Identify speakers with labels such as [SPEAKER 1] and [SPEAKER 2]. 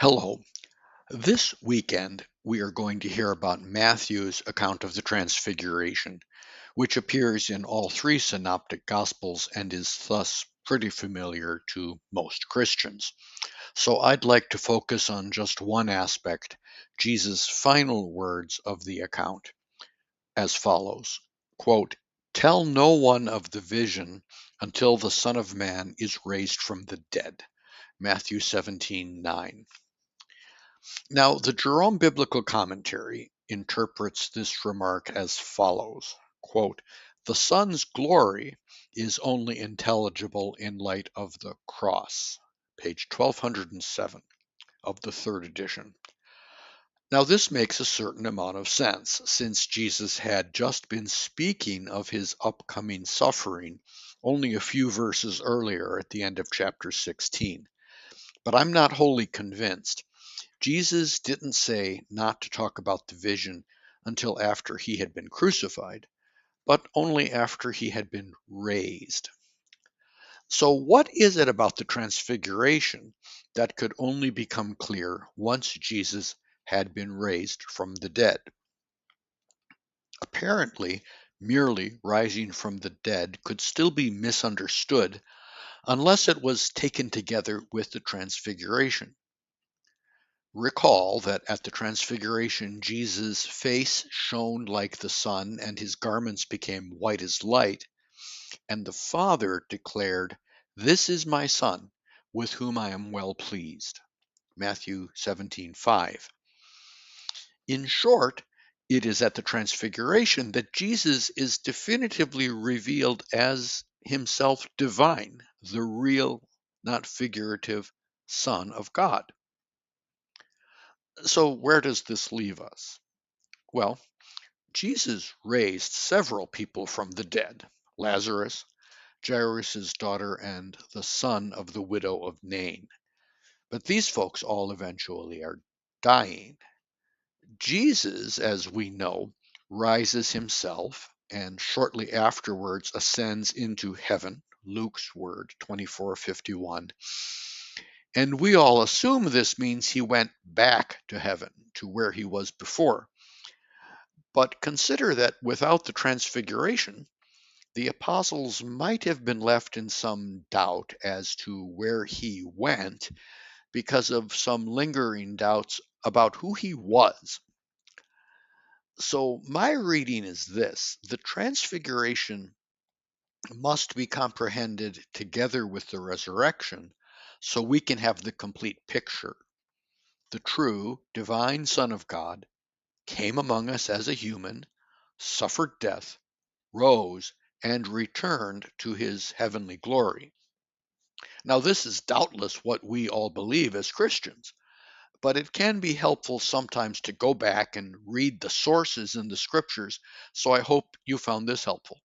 [SPEAKER 1] Hello. This weekend, we are going to hear about Matthew's account of the Transfiguration, which appears in all three synoptic Gospels and is thus pretty familiar to most Christians. So I'd like to focus on just one aspect, Jesus' final words of the account, as follows. Quote, "Tell no one of the vision until the Son of Man is raised from the dead." Matthew 17:9. Now, the Jerome Biblical Commentary interprets this remark as follows, quote, "The Son's glory is only intelligible in light of the cross," page 1207 of the third edition. Now, this makes a certain amount of sense, since Jesus had just been speaking of his upcoming suffering only a few verses earlier at the end of chapter 16. But I'm not wholly convinced. Jesus didn't say not to talk about the vision until after he had been crucified, but only after he had been raised. So, what is it about the transfiguration that could only become clear once Jesus had been raised from the dead? Apparently, merely rising from the dead could still be misunderstood unless it was taken together with the transfiguration. Recall that at the Transfiguration, Jesus' face shone like the sun, and his garments became white as light, and the Father declared, "This is my Son, with whom I am well pleased." Matthew 17:5. In short, it is at the Transfiguration that Jesus is definitively revealed as himself divine, the real, not figurative, Son of God. So, where does this leave us? Well, Jesus raised several people from the dead: Lazarus, Jairus' daughter, and the son of the widow of Nain. But these folks all eventually are dying. Jesus, as we know, rises himself and shortly afterwards ascends into heaven. Luke's word 24:51. And we all assume this means he went back to heaven, to where he was before. But consider that without the transfiguration, the apostles might have been left in some doubt as to where he went because of some lingering doubts about who he was. So, my reading is this: the transfiguration must be comprehended together with the resurrection so we can have the complete picture. The true divine Son of God came among us as a human, suffered death, rose, and returned to his heavenly glory. Now, this is doubtless what we all believe as Christians, but it can be helpful sometimes to go back and read the sources in the scriptures, so I hope you found this helpful.